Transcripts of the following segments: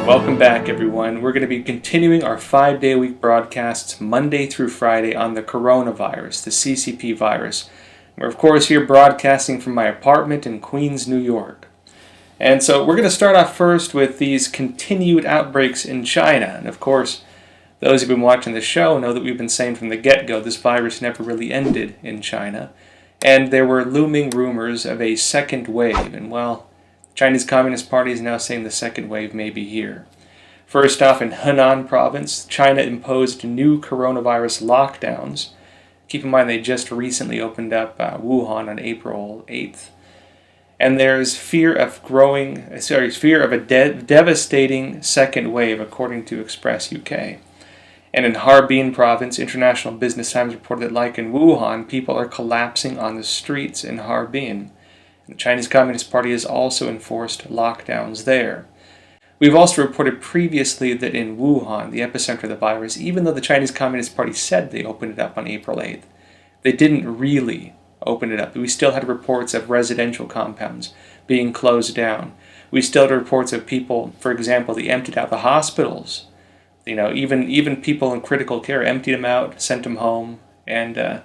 Welcome back, everyone. We're going to be continuing our 5-day-a-week broadcasts Monday through Friday on the coronavirus, the CCP virus. We're, of course, here broadcasting from my apartment in Queens, New York. And so we're going to start off first with these continued outbreaks in China. And, of course, those who've been watching the show know that we've been saying from the get-go this virus never really ended in China. And there were looming rumors of a second wave. And, well, Chinese Communist Party is now saying the second wave may be here. First off, in Henan province, China imposed new coronavirus lockdowns. Keep in mind they just recently opened up Wuhan on April 8th. And there's fear of a devastating second wave, according to Express UK. And in Harbin province, International Business Times reported that, like in Wuhan, people are collapsing on the streets in Harbin. The Chinese Communist Party has also enforced lockdowns there. We've also reported previously that in Wuhan, the epicenter of the virus, even though the Chinese Communist Party said they opened it up on April 8th, they didn't really open it up. We still had reports of residential compounds being closed down. We still had reports of people, for example, they emptied out the hospitals. Even people in critical care emptied them out, sent them home, and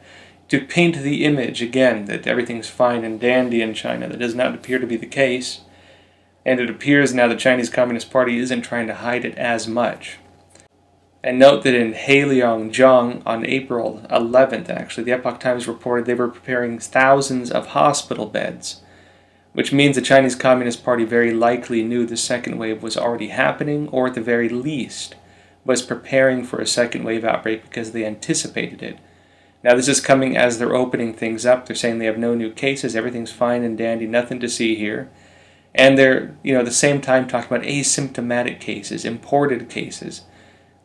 to paint the image, again, that everything's fine and dandy in China. That does not appear to be the case. And it appears now the Chinese Communist Party isn't trying to hide it as much. And note that in Heilongjiang on April 11th, actually, the Epoch Times reported they were preparing thousands of hospital beds, which means the Chinese Communist Party very likely knew the second wave was already happening, or at the very least, was preparing for a second wave outbreak because they anticipated it. Now, this is coming as they're opening things up. They're saying they have no new cases, everything's fine and dandy, nothing to see here. And they're, at the same time talking about asymptomatic cases, imported cases.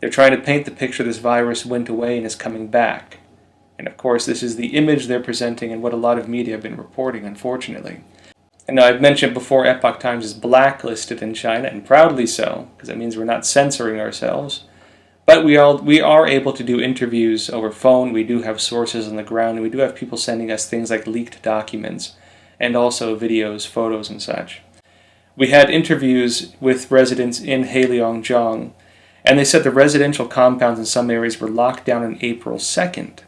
They're trying to paint the picture this virus went away and is coming back. And of course, this is the image they're presenting and what a lot of media have been reporting, unfortunately. And now, I've mentioned before, Epoch Times is blacklisted in China, and proudly so, because that means we're not censoring ourselves. But we are able to do interviews over phone. We do have sources on the ground, and we do have people sending us things like leaked documents, and also videos, photos, and such. We had interviews with residents in Heilongjiang, and they said the residential compounds in some areas were locked down on April 2nd,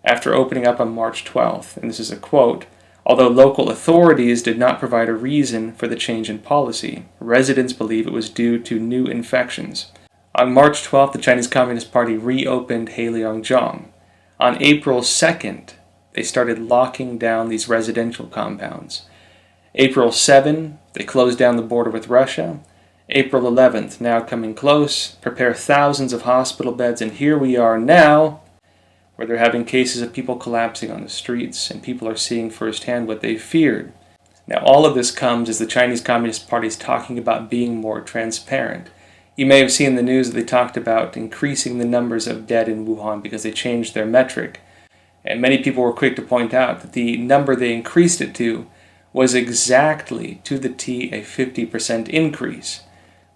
after opening up on March 12th. And this is a quote: "Although local authorities did not provide a reason for the change in policy, residents believe it was due to new infections." On March 12th, the Chinese Communist Party reopened Heilongjiang. On April 2nd, they started locking down these residential compounds. April 7, they closed down the border with Russia. April 11th, now coming close, prepare thousands of hospital beds, and here we are now, where they're having cases of people collapsing on the streets, and people are seeing firsthand what they feared. Now, all of this comes as the Chinese Communist Party is talking about being more transparent. You may have seen the news that they talked about increasing the numbers of dead in Wuhan because they changed their metric. And many people were quick to point out that the number they increased it to was exactly to the T a 50% increase,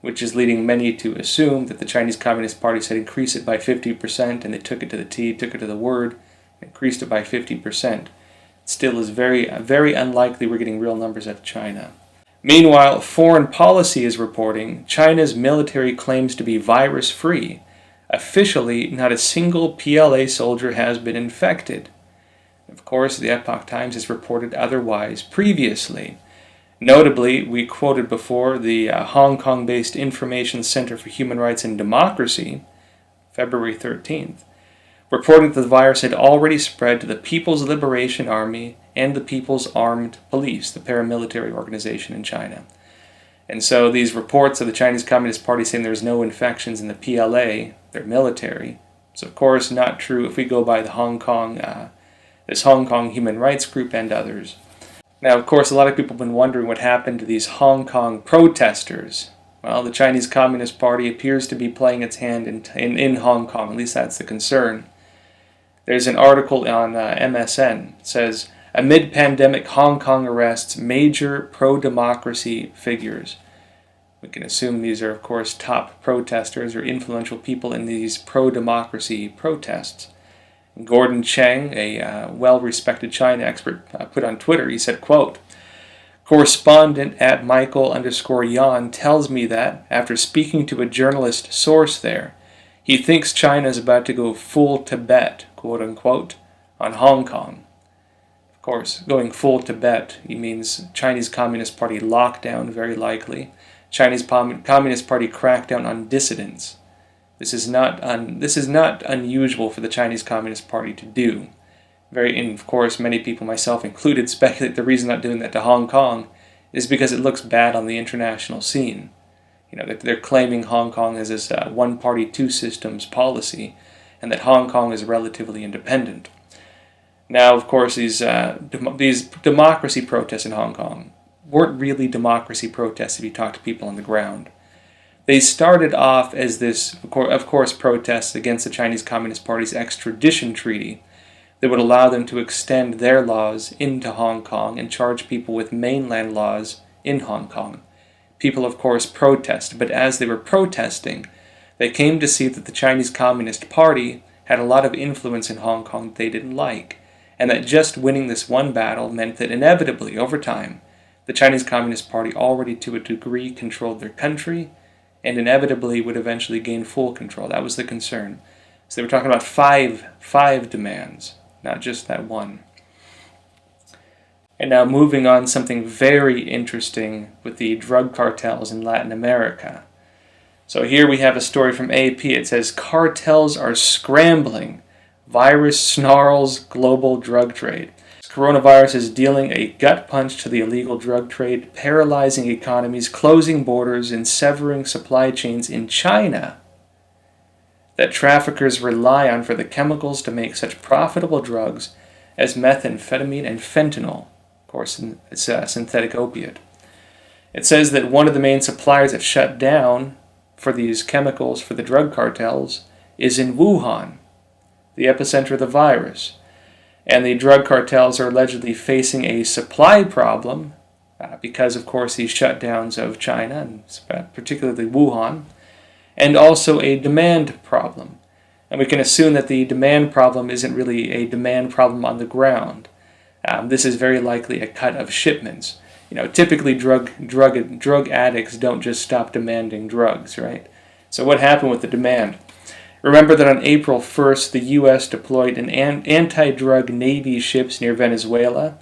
which is leading many to assume that the Chinese Communist Party said increase it by 50%, and they took it to the T, took it to the word, increased it by 50%. It still is very, very unlikely we're getting real numbers out of China. Meanwhile, Foreign Policy is reporting China's military claims to be virus-free. Officially, not a single PLA soldier has been infected. Of course, the Epoch Times has reported otherwise previously. Notably, we quoted before the Hong Kong-based Information Center for Human Rights and Democracy, February 13th, reported that the virus had already spread to the People's Liberation Army and the People's Armed Police, the paramilitary organization in China. And so these reports of the Chinese Communist Party saying there's no infections in the PLA, their military, is of course not true if we go by the this Hong Kong Human Rights Group and others. Now, of course, a lot of people have been wondering what happened to these Hong Kong protesters. Well, the Chinese Communist Party appears to be playing its hand in Hong Kong, at least that's the concern. There's an article on MSN. It says, "Amid pandemic, Hong Kong arrests major pro-democracy figures." We can assume these are, of course, top protesters or influential people in these pro-democracy protests. Gordon Chang, a well-respected China expert, put on Twitter, he said, quote, Correspondent at Michael_Yan tells me that, after speaking to a journalist source there, he thinks China is about to go full Tibet, quote unquote, on Hong Kong. Of course, going full Tibet, he means Chinese Communist Party lockdown, very likely. Chinese Communist Party crackdown on dissidents. This is not unusual for the Chinese Communist Party to do. And of course, many people, myself included, speculate the reason not doing that to Hong Kong is because it looks bad on the international scene. They're claiming Hong Kong has this one-party, two-systems policy, and that Hong Kong is relatively independent. Now, of course, these democracy protests in Hong Kong weren't really democracy protests if you talk to people on the ground. They started off as this, of course, protests against the Chinese Communist Party's extradition treaty that would allow them to extend their laws into Hong Kong and charge people with mainland laws in Hong Kong. People, of course, protested, but as they were protesting, they came to see that the Chinese Communist Party had a lot of influence in Hong Kong that they didn't like, and that just winning this one battle meant that inevitably, over time, the Chinese Communist Party already to a degree controlled their country, and inevitably would eventually gain full control. That was the concern. So they were talking about five demands, not just that one. And now moving on, something very interesting with the drug cartels in Latin America. So here we have a story from AP. It says, cartels are scrambling. Virus snarls global drug trade. Coronavirus is dealing a gut punch to the illegal drug trade, paralyzing economies, closing borders, and severing supply chains in China that traffickers rely on for the chemicals to make such profitable drugs as methamphetamine and fentanyl. Of course, it's a synthetic opiate. It says that one of the main suppliers that shut down for these chemicals for the drug cartels is in Wuhan, the epicenter of the virus. And the drug cartels are allegedly facing a supply problem because, of course, these shutdowns of China, and particularly Wuhan, and also a demand problem. And we can assume that the demand problem isn't really a demand problem on the ground. This is very likely a cut of shipments. Typically drug addicts don't just stop demanding drugs, right? So what happened with the demand? Remember that on April 1st, the U.S. deployed an anti-drug Navy ships near Venezuela,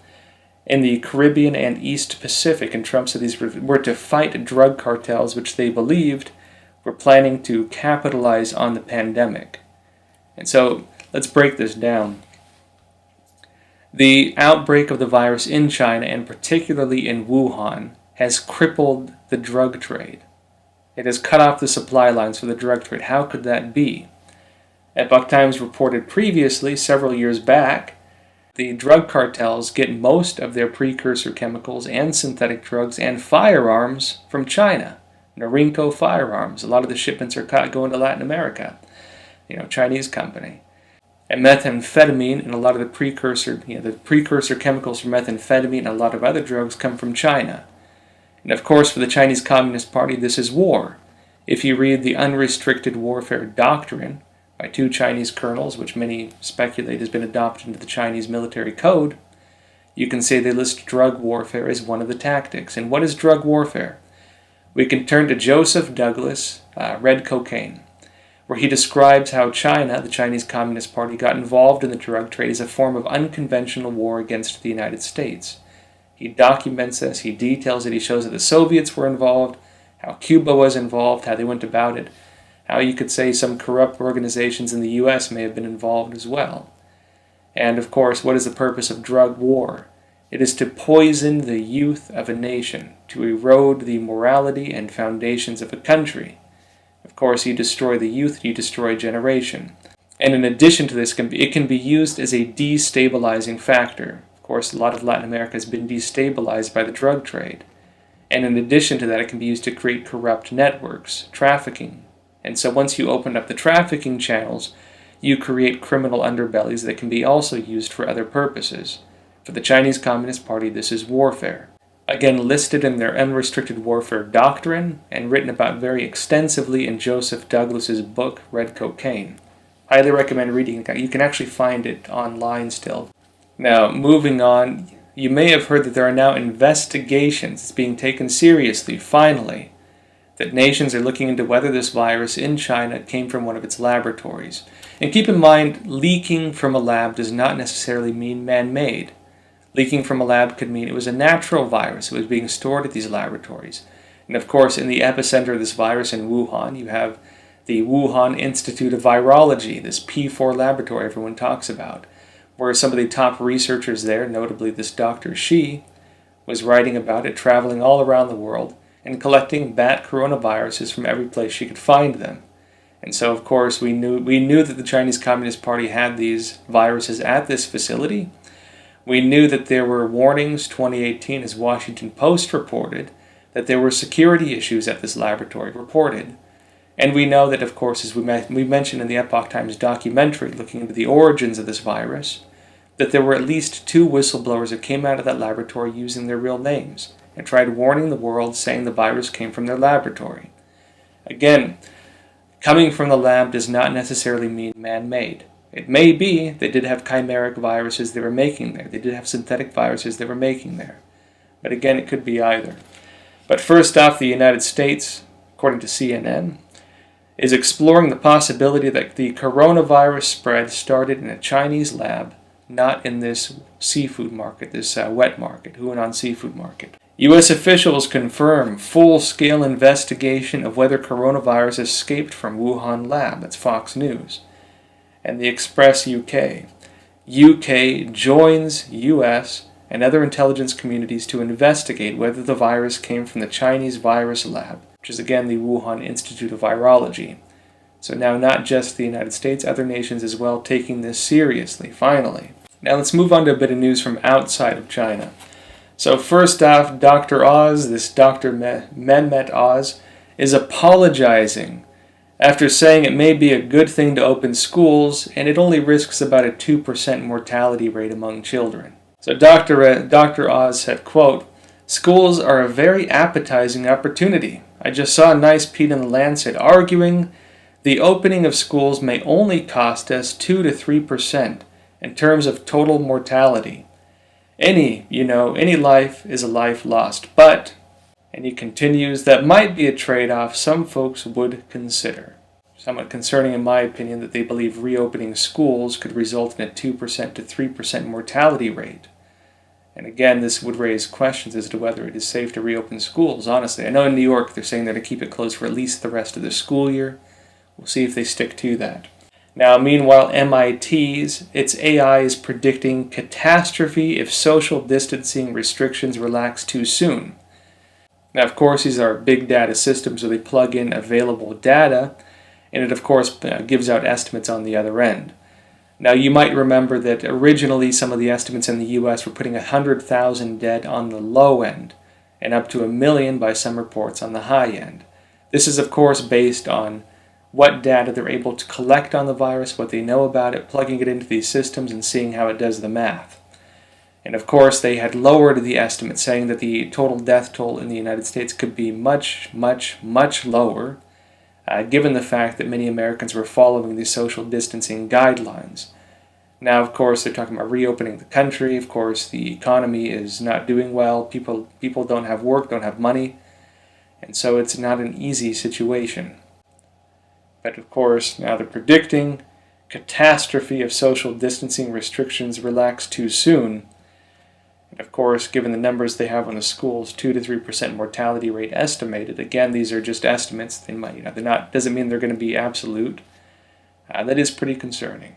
in the Caribbean and East Pacific, and Trump said these were to fight drug cartels, which they believed were planning to capitalize on the pandemic. And so, let's break this down. The outbreak of the virus in China, and particularly in Wuhan, has crippled the drug trade. It has cut off the supply lines for the drug trade. How could that be? Epoch Times reported previously, several years back, the drug cartels get most of their precursor chemicals and synthetic drugs and firearms from China. Norinco Firearms. A lot of the shipments are going to Latin America. Chinese company. And methamphetamine and a lot of the precursor chemicals for methamphetamine and a lot of other drugs come from China. And of course, for the Chinese Communist Party, this is war. If you read the Unrestricted Warfare Doctrine by two Chinese colonels, which many speculate has been adopted into the Chinese military code, you can say they list drug warfare as one of the tactics. And what is drug warfare? We can turn to Joseph Douglas, Red Cocaine, where he describes how China, the Chinese Communist Party, got involved in the drug trade as a form of unconventional war against the United States. He documents this, he details it, he shows that the Soviets were involved, how Cuba was involved, how they went about it, how you could say some corrupt organizations in the U.S. may have been involved as well. And of course, what is the purpose of drug war? It is to poison the youth of a nation, to erode the morality and foundations of a country. Of course, you destroy the youth, you destroy a generation. And in addition to this, it can be used as a destabilizing factor. Of course, a lot of Latin America has been destabilized by the drug trade. And in addition to that, it can be used to create corrupt networks, trafficking. And so once you open up the trafficking channels, you create criminal underbellies that can be also used for other purposes. For the Chinese Communist Party, this is warfare. Again, listed in their Unrestricted Warfare Doctrine and written about very extensively in Joseph Douglas's book, Red Cocaine. Highly recommend reading it. You can actually find it online still. Now, moving on, you may have heard that there are now investigations. It's being taken seriously, finally, that nations are looking into whether this virus in China came from one of its laboratories. And keep in mind, leaking from a lab does not necessarily mean man-made. Leaking from a lab could mean it was a natural virus that was being stored at these laboratories. And of course, in the epicenter of this virus in Wuhan, you have the Wuhan Institute of Virology, this P4 laboratory everyone talks about, where some of the top researchers there, notably this Dr. Shi, was writing about it, traveling all around the world, and collecting bat coronaviruses from every place she could find them. And so, of course, we knew that the Chinese Communist Party had these viruses at this facility. We knew that there were warnings, 2018, as Washington Post reported, that there were security issues at this laboratory reported. And we know that, of course, as we mentioned in the Epoch Times documentary looking into the origins of this virus, that there were at least 2 whistleblowers that came out of that laboratory using their real names and tried warning the world, saying the virus came from their laboratory. Again, coming from the lab does not necessarily mean man-made. It may be they did have chimeric viruses they were making there. They did have synthetic viruses they were making there. But again, it could be either. But first off, the United States, according to CNN, is exploring the possibility that the coronavirus spread started in a Chinese lab, not in this seafood market, this wet market, Henan seafood market. U.S. officials confirm full-scale investigation of whether coronavirus escaped from Wuhan lab. That's Fox News. And the Express UK. UK joins U.S. and other intelligence communities to investigate whether the virus came from the Chinese virus lab, which is again the Wuhan Institute of Virology. So now not just the United States, other nations as well taking this seriously, finally. Now let's move on to a bit of news from outside of China. So first off, Dr. Oz, this Dr. Mehmet Oz, is apologizing after saying it may be a good thing to open schools and it only risks about a 2% mortality rate among children. So Dr. Oz said, quote, "Schools are a very appetizing opportunity. I just saw a nice piece in the Lancet arguing the opening of schools may only cost us 2 to 3% in terms of total mortality. Any life is a life lost, but," and he continues, "that might be a trade-off some folks would consider." Somewhat concerning in my opinion that they believe reopening schools could result in a 2% to 3% mortality rate. And again, this would raise questions as to whether it is safe to reopen schools, honestly. I know in New York they're saying they're going to keep it closed for at least the rest of the school year. We'll see if they stick to that. Now, meanwhile, its AI is predicting catastrophe if social distancing restrictions relax too soon. Now, of course, these are big data systems, so they plug in available data, and it, of course, gives out estimates on the other end. Now, you might remember that originally some of the estimates in the U.S. were putting 100,000 dead on the low end, and up to 1 million by some reports on the high end. This is, of course, based on what data they're able to collect on the virus, what they know about it, plugging it into these systems and seeing how it does the math. And of course, they had lowered the estimate, saying that the total death toll in the United States could be much, much, much lower, given the fact that many Americans were following these social distancing guidelines. Now, of course, they're talking about reopening the country. Of course, the economy is not doing well. People don't have work, don't have money, and so it's not an easy situation. But of course, now they're predicting catastrophe if social distancing restrictions relax too soon. And of course, given the numbers they have on the schools, 2 to 3% mortality rate estimated. Again, these are just estimates. They might, they're not. Doesn't mean they're going to be absolute. That is pretty concerning.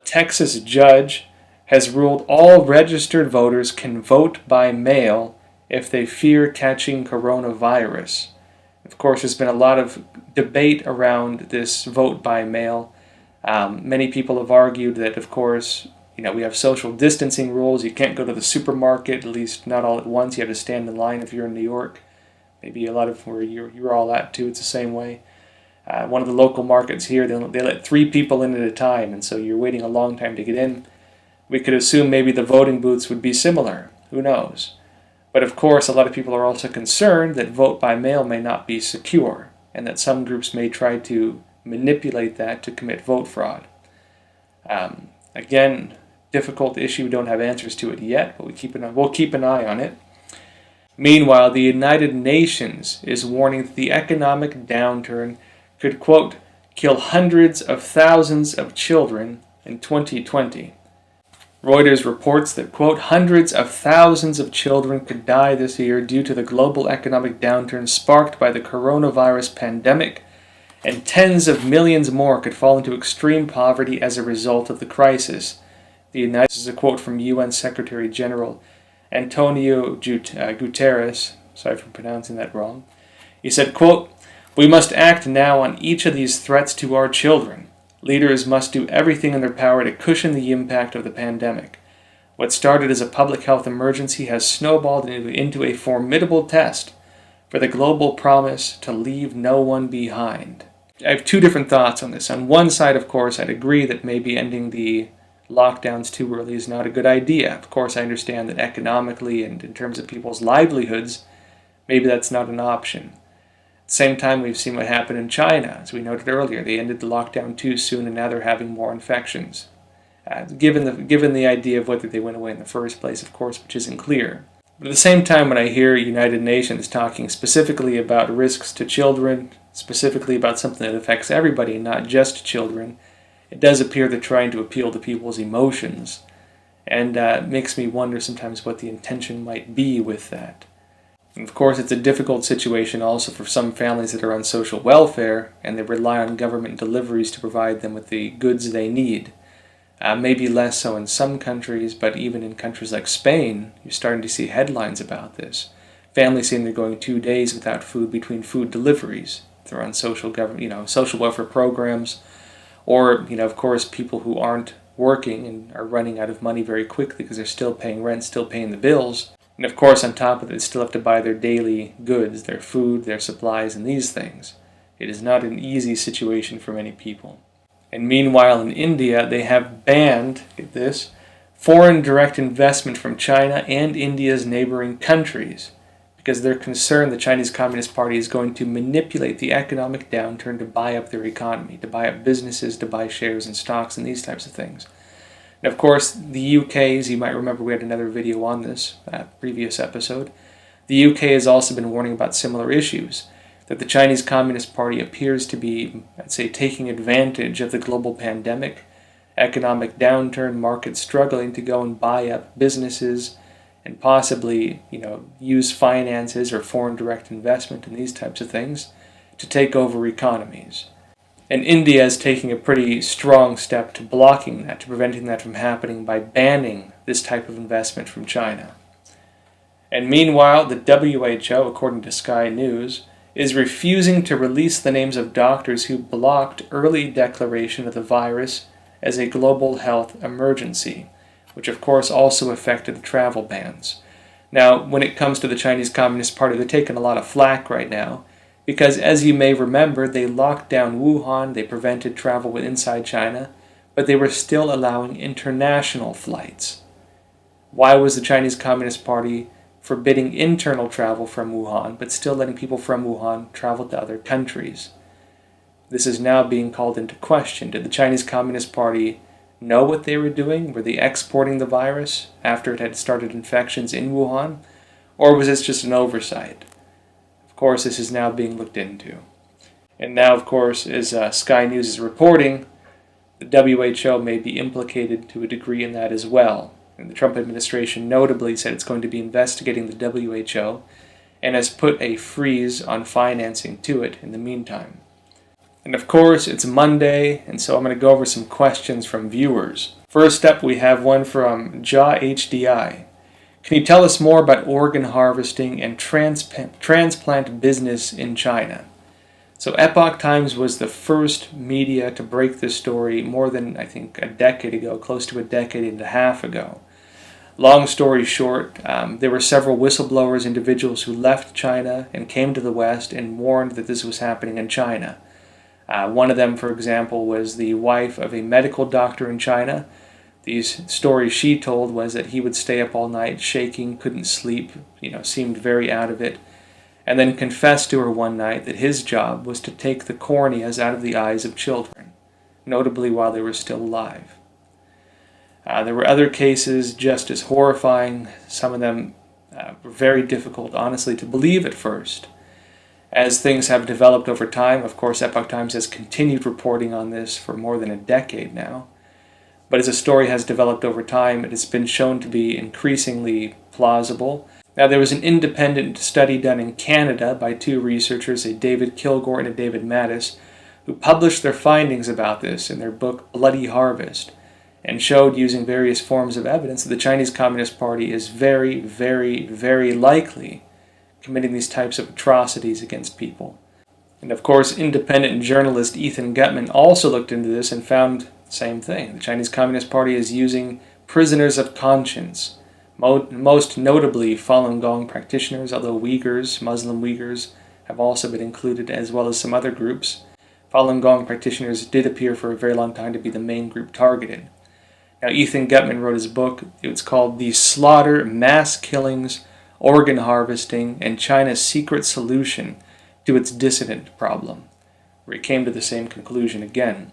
Texas judge has ruled all registered voters can vote by mail if they fear catching coronavirus. Of course, there's been a lot of debate around this vote by mail. Many people have argued that, of course, we have social distancing rules. You can't go to the supermarket, at least not all at once. You have to stand in line if you're in New York. Maybe a lot of where you're all at too, it's the same way. One of the local markets here, they let 3 people in at a time, and so you're waiting a long time to get in. We could assume maybe the voting booths would be similar. Who knows? But of course, a lot of people are also concerned that vote by mail may not be secure, and that some groups may try to manipulate that to commit vote fraud. Again, difficult issue. We don't have answers to it yet, but we'll keep an eye on it. Meanwhile, the United Nations is warning that the economic downturn could, quote, kill hundreds of thousands of children in 2020. Reuters reports that, quote, hundreds of thousands of children could die this year due to the global economic downturn sparked by the coronavirus pandemic, and tens of millions more could fall into extreme poverty as a result of the crisis. This is a quote from UN Secretary General Antonio Guterres. Sorry for pronouncing that wrong. He said, quote, we must act now on each of these threats to our children. Leaders must do everything in their power to cushion the impact of the pandemic. What started as a public health emergency has snowballed into a formidable test for the global promise to leave no one behind. I have two different thoughts on this. On one side, of course, I'd agree that maybe ending the lockdowns too early is not a good idea. Of course, I understand that economically and in terms of people's livelihoods, maybe that's not an option. At the same time, we've seen what happened in China. As we noted earlier, they ended the lockdown too soon and now they're having more infections. Given the idea of whether they went away in the first place, of course, which isn't clear. But at the same time, when I hear United Nations talking specifically about risks to children, specifically about something that affects everybody, not just children, it does appear they're trying to appeal to people's emotions, and makes me wonder sometimes what the intention might be with that. And of course, it's a difficult situation also for some families that are on social welfare, and they rely on government deliveries to provide them with the goods they need. Maybe less so in some countries, but even in countries like Spain, you're starting to see headlines about this. Families saying they're going 2 days without food between food deliveries. They're on social welfare programs. Or, of course, people who aren't working and are running out of money very quickly because they're still paying rent, still paying the bills. And of course, on top of it, they still have to buy their daily goods, their food, their supplies, and these things. It is not an easy situation for many people. And meanwhile, in India, they have banned, get this, foreign direct investment from China and India's neighboring countries, because they're concerned the Chinese Communist Party is going to manipulate the economic downturn to buy up their economy, to buy up businesses, to buy shares and stocks and these types of things. And of course, the UK, as you might remember, we had another video on this previous episode. The UK has also been warning about similar issues, that the Chinese Communist Party appears to be, I'd say, taking advantage of the global pandemic, economic downturn, markets struggling to go and buy up businesses, and possibly, use finances or foreign direct investment and these types of things to take over economies. And India is taking a pretty strong step to blocking that, to preventing that from happening by banning this type of investment from China. And meanwhile, the WHO, according to Sky News, is refusing to release the names of doctors who blocked early declaration of the virus as a global health emergency, which of course also affected the travel bans. Now, when it comes to the Chinese Communist Party, they're taking a lot of flack right now, because as you may remember, they locked down Wuhan, they prevented travel inside China, but they were still allowing international flights. Why was the Chinese Communist Party forbidding internal travel from Wuhan, but still letting people from Wuhan travel to other countries? This is now being called into question. Did the Chinese Communist Party know what they were doing? Were they exporting the virus after it had started infections in Wuhan? Or was this just an oversight? Of course, this is now being looked into. And now, of course, as Sky News is reporting, the WHO may be implicated to a degree in that as well. And the Trump administration notably said it's going to be investigating the WHO and has put a freeze on financing to it in the meantime. And of course, it's Monday, and so I'm going to go over some questions from viewers. First up, we have one from Jaw HDI. Can you tell us more about organ harvesting and transplant business in China? So Epoch Times was the first media to break this story more than, I think, a decade ago, close to a decade and a half ago. Long story short, there were several whistleblowers, individuals who left China and came to the West and warned that this was happening in China. One of them, for example, was the wife of a medical doctor in China. The story she told was that he would stay up all night shaking, couldn't sleep, seemed very out of it, and then confessed to her one night that his job was to take the corneas out of the eyes of children, notably while they were still alive. There were other cases just as horrifying. Some of them were very difficult, honestly, to believe at first. As things have developed over time, of course, Epoch Times has continued reporting on this for more than a decade now. But as a story has developed over time, it has been shown to be increasingly plausible. Now, there was an independent study done in Canada by two researchers, a David Kilgore and a David Mattis, who published their findings about this in their book Bloody Harvest, and showed using various forms of evidence that the Chinese Communist Party is very, very, very likely committing these types of atrocities against people. And of course, independent journalist Ethan Gutman also looked into this and found the same thing. The Chinese Communist Party is using prisoners of conscience, most notably Falun Gong practitioners, although Muslim Uyghurs, have also been included, as well as some other groups. Falun Gong practitioners did appear for a very long time to be the main group targeted. Now, Ethan Gutman wrote his book. It's called The Slaughter, Mass Killings, Organ Harvesting, and China's Secret Solution to its Dissident Problem, where he came to the same conclusion again.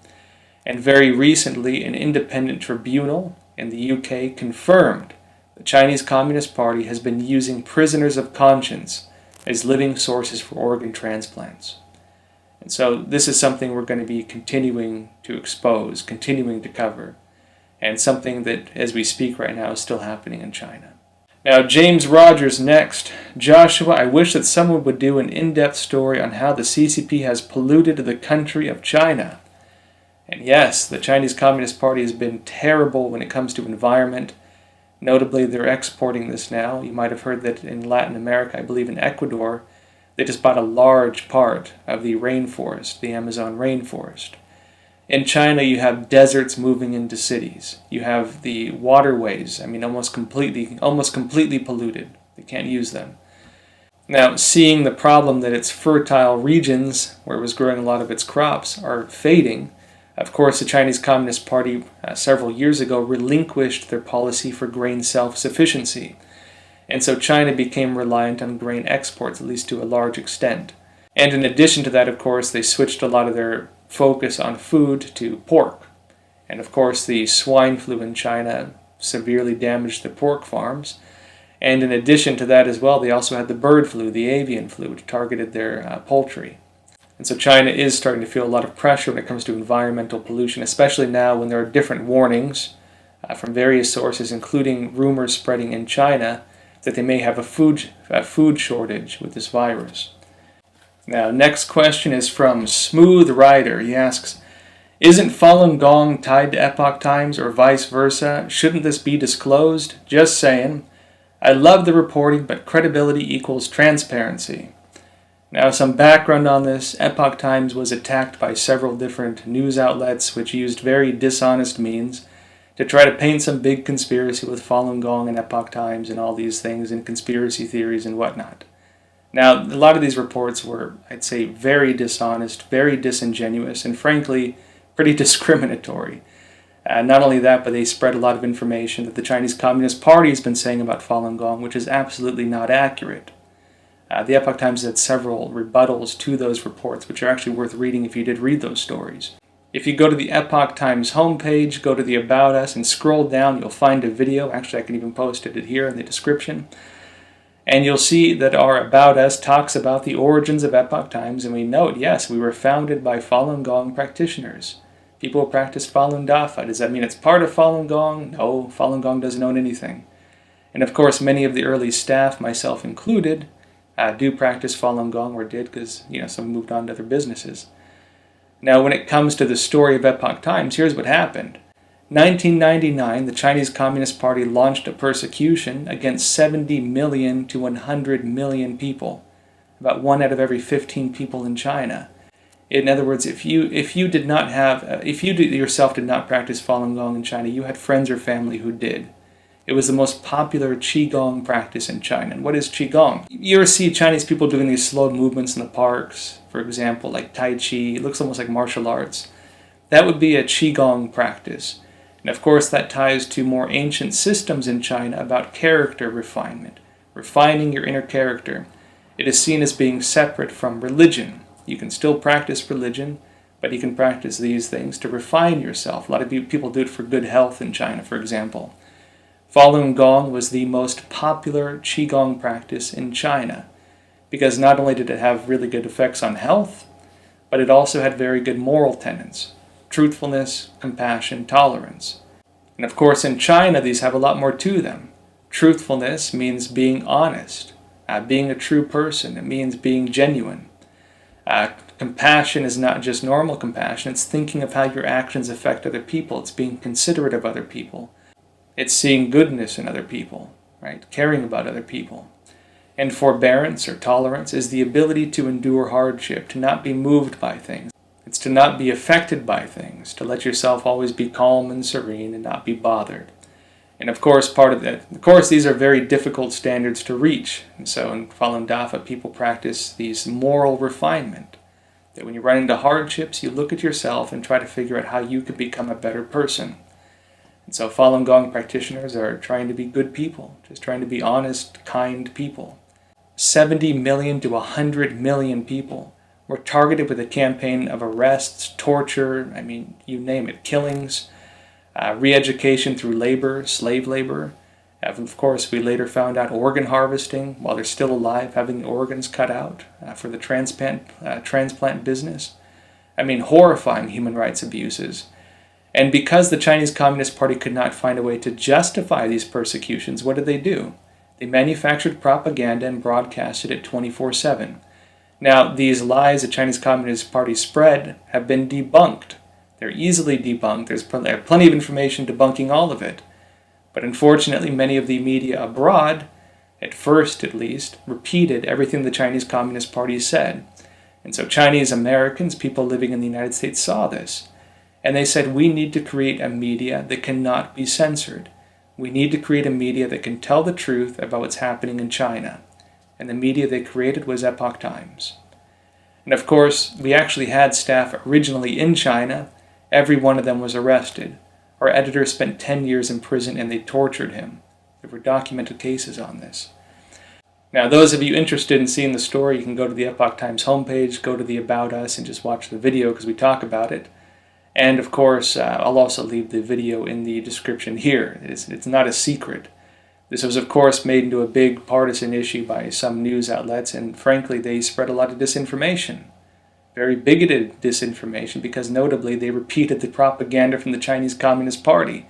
And very recently, an independent tribunal in the UK confirmed the Chinese Communist Party has been using prisoners of conscience as living sources for organ transplants. And so this is something we're going to be continuing to expose, continuing to cover, and something that, as we speak right now, is still happening in China. Now, James Rogers next. Joshua, I wish that someone would do an in-depth story on how the CCP has polluted the country of China. And yes, the Chinese Communist Party has been terrible when it comes to environment. Notably, they're exporting this now. You might have heard that in Latin America, I believe in Ecuador, they just bought a large part of the rainforest, the Amazon rainforest. In China, you have deserts moving into cities. You have the waterways, almost completely polluted. They can't use them. Now, seeing the problem that its fertile regions, where it was growing a lot of its crops, are fading, of course, the Chinese Communist Party several years ago relinquished their policy for grain self-sufficiency. And so China became reliant on grain exports, at least to a large extent. And in addition to that, of course, they switched a lot of their focus on food to pork. And of course, the swine flu in China severely damaged the pork farms. And in addition to that as well, they also had the bird flu, the avian flu, which targeted their poultry. And so China is starting to feel a lot of pressure when it comes to environmental pollution, especially now when there are different warnings from various sources, including rumors spreading in China that they may have a food shortage with this virus. Now, next question is from Smooth Rider. He asks, isn't Falun Gong tied to Epoch Times or vice versa? Shouldn't this be disclosed? Just saying. I love the reporting, but credibility equals transparency. Now, some background on this. Epoch Times was attacked by several different news outlets which used very dishonest means to try to paint some big conspiracy with Falun Gong and Epoch Times and all these things and conspiracy theories and whatnot. Now, a lot of these reports were, I'd say, very dishonest, very disingenuous, and frankly, pretty discriminatory. Not only that, but they spread a lot of information that the Chinese Communist Party has been saying about Falun Gong, which is absolutely not accurate. The Epoch Times had several rebuttals to those reports, which are actually worth reading if you did read those stories. If you go to the Epoch Times homepage, go to the About Us, and scroll down, you'll find a video. Actually, I can even post it here in the description. And you'll see that our About Us talks about the origins of Epoch Times, and we note, yes, we were founded by Falun Gong practitioners. People who practice Falun Dafa. Does that mean it's part of Falun Gong? No, Falun Gong doesn't own anything. And of course, many of the early staff, myself included, do practice Falun Gong, or did, because some moved on to other businesses. Now, when it comes to the story of Epoch Times, here's what happened. 1999, the Chinese Communist Party launched a persecution against 70 million to 100 million people, about 1 out of every 15 people in China. In other words, if you yourself did not practice Falun Gong in China, you had friends or family who did. It was the most popular Qigong practice in China. And what is Qigong? You ever see Chinese people doing these slow movements in the parks, for example, like Tai Chi? It looks almost like martial arts. That would be a Qigong practice. And of course, that ties to more ancient systems in China about character refinement, refining your inner character. It is seen as being separate from religion. You can still practice religion, But you can practice these things to refine yourself. A lot of people do it for good health in China, for example. Falun Gong was the most popular Qigong practice in China because not only did it have really good effects on health, but it also had very good moral tenets: truthfulness, compassion, tolerance. And of course in China these have a lot more to them. Truthfulness means being honest, being a true person. It means being genuine. Compassion is not just normal compassion, it's thinking of how your actions affect other people. It's being considerate of other people. It's seeing goodness in other people, right? Caring about other people. And forbearance or tolerance is the ability to endure hardship, to not be moved by things. It's to not be affected by things, to let yourself always be calm and serene and not be bothered. And of course, these are very difficult standards to reach. And so in Falun Dafa, people practice these moral refinement. That when you run into hardships, you look at yourself and try to figure out how you could become a better person. And so Falun Gong practitioners are trying to be good people, just trying to be honest, kind people. 70 million to 100 million people were targeted with a campaign of arrests, torture, you name it, killings, re-education through labor, slave labor. Of course, we later found out organ harvesting while they're still alive, having the organs cut out for the transplant business. Horrifying human rights abuses. And because the Chinese Communist Party could not find a way to justify these persecutions, what did they do? They manufactured propaganda and broadcasted it 24/7. Now, these lies the Chinese Communist Party spread have been debunked. They're easily debunked. There's plenty of information debunking all of it. But unfortunately, many of the media abroad, at first at least, repeated everything the Chinese Communist Party said. And so Chinese Americans, people living in the United States, saw this. And they said, we need to create a media that cannot be censored. We need to create a media that can tell the truth about what's happening in China. And the media they created was Epoch Times. And of course, we actually had staff originally in China. Every one of them was arrested. Our editor spent 10 years in prison and they tortured him. There were documented cases on this. Now, those of you interested in seeing the story, you can go to the Epoch Times homepage, go to the About Us, and just watch the video because we talk about it. And of course, I'll also leave the video in the description here. It's not a secret. This was, of course, made into a big partisan issue by some news outlets, and frankly, they spread a lot of disinformation. Very bigoted disinformation, because notably they repeated the propaganda from the Chinese Communist Party.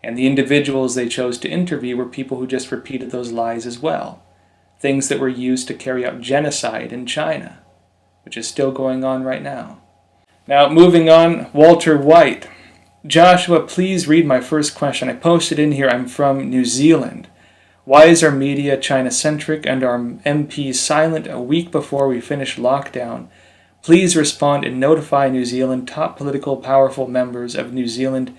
And the individuals they chose to interview were people who just repeated those lies as well. Things that were used to carry out genocide in China, which is still going on right now. Now, moving on, Walter White. Joshua, please read my first question. I posted in here, I'm from New Zealand. Why is our media China-centric and our MPs silent a week before we finish lockdown? Please respond and notify New Zealand top political powerful members of New Zealand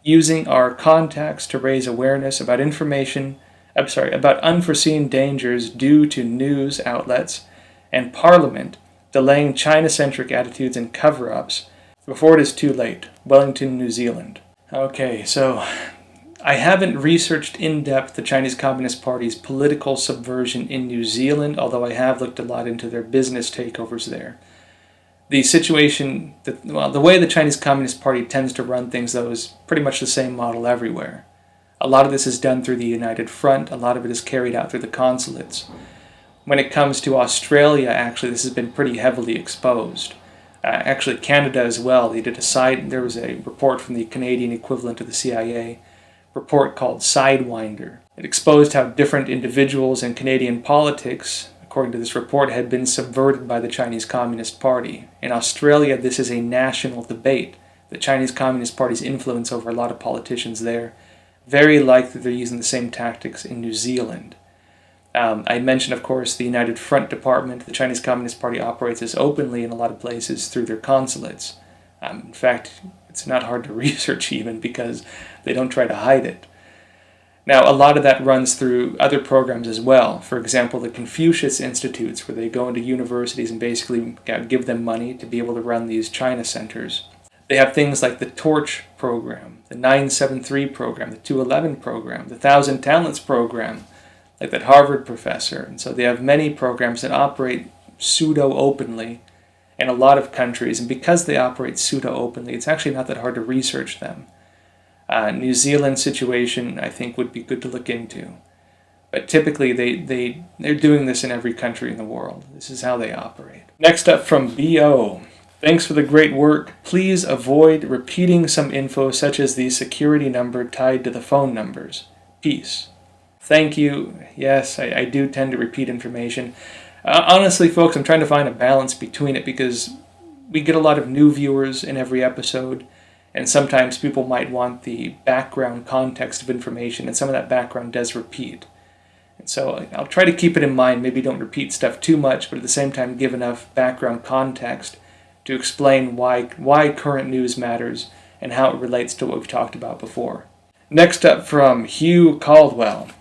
using our contacts to raise awareness about about unforeseen dangers due to news outlets and Parliament delaying China-centric attitudes and cover-ups before it is too late. Wellington, New Zealand. Okay, so I haven't researched in depth the Chinese Communist Party's political subversion in New Zealand, although I have looked a lot into their business takeovers there. The situation, the way the Chinese Communist Party tends to run things, though, is pretty much the same model everywhere. A lot of this is done through the United Front, a lot of it is carried out through the consulates. When it comes to Australia, actually, this has been pretty heavily exposed. Actually, Canada as well. There was a report from the Canadian equivalent of the CIA, report called Sidewinder. It exposed how different individuals in Canadian politics, according to this report, had been subverted by the Chinese Communist Party. In Australia, this is a national debate. The Chinese Communist Party's influence over a lot of politicians there. Very likely they're using the same tactics in New Zealand. I mentioned, of course, the United Front Department. The Chinese Communist Party operates this openly in a lot of places through their consulates. In fact, it's not hard to research even because they don't try to hide it. Now, a lot of that runs through other programs as well. For example, the Confucius Institutes, where they go into universities and basically give them money to be able to run these China centers. They have things like the Torch program, the 973 program, the 211 program, the 1,000 Talents program, like that Harvard professor. And so they have many programs that operate pseudo-openly in a lot of countries, and because they operate pseudo-openly, it's actually not that hard to research them. New Zealand situation, I think, would be good to look into. But typically, they're doing this in every country in the world. This is how they operate. Next up from B.O. Thanks for the great work. Please avoid repeating some info such as the security number tied to the phone numbers. Peace. Thank you. Yes, I do tend to repeat information. Honestly, folks, I'm trying to find a balance between it because we get a lot of new viewers in every episode, and sometimes people might want the background context of information, and some of that background does repeat. And so I'll try to keep it in mind, maybe don't repeat stuff too much, but at the same time give enough background context to explain why current news matters and how it relates to what we've talked about before. Next up from Hugh Caldwell.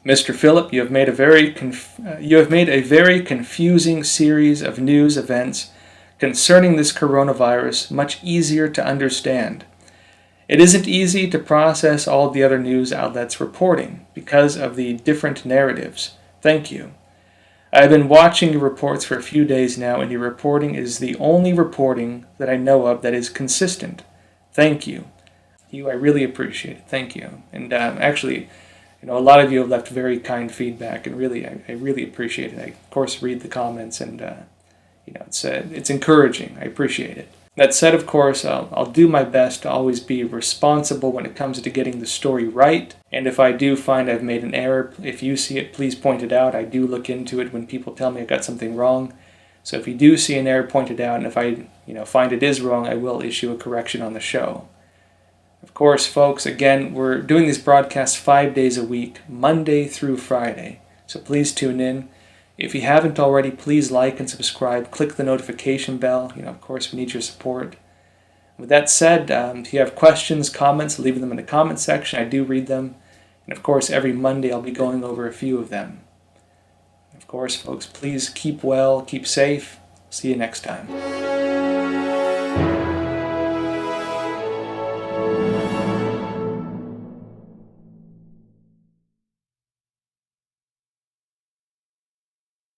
Mr. Philipp, you have made a very confusing series of news events concerning this coronavirus much easier to understand. It isn't easy to process all the other news outlets reporting because of the different narratives. Thank you. I've been watching your reports for a few days now, and your reporting is the only reporting that I know of that is consistent. Thank you. I really appreciate it. Thank you. And actually, a lot of you have left very kind feedback, and really, I really appreciate it. I, of course, read the comments, and it's encouraging. I appreciate it. That said, of course, I'll do my best to always be responsible when it comes to getting the story right. And if I do find I've made an error, if you see it, please point it out. I do look into it when people tell me I got something wrong. So if you do see an error, point it out. And if I find it is wrong, I will issue a correction on the show. Of course, folks, again, we're doing these broadcasts 5 days a week, Monday through Friday. So please tune in. If you haven't already, please like and subscribe. Click the notification bell. Of course, we need your support. With that said, if you have questions, comments, leave them in the comment section. I do read them. And of course, every Monday I'll be going over a few of them. Of course, folks, please keep well, keep safe. See you next time.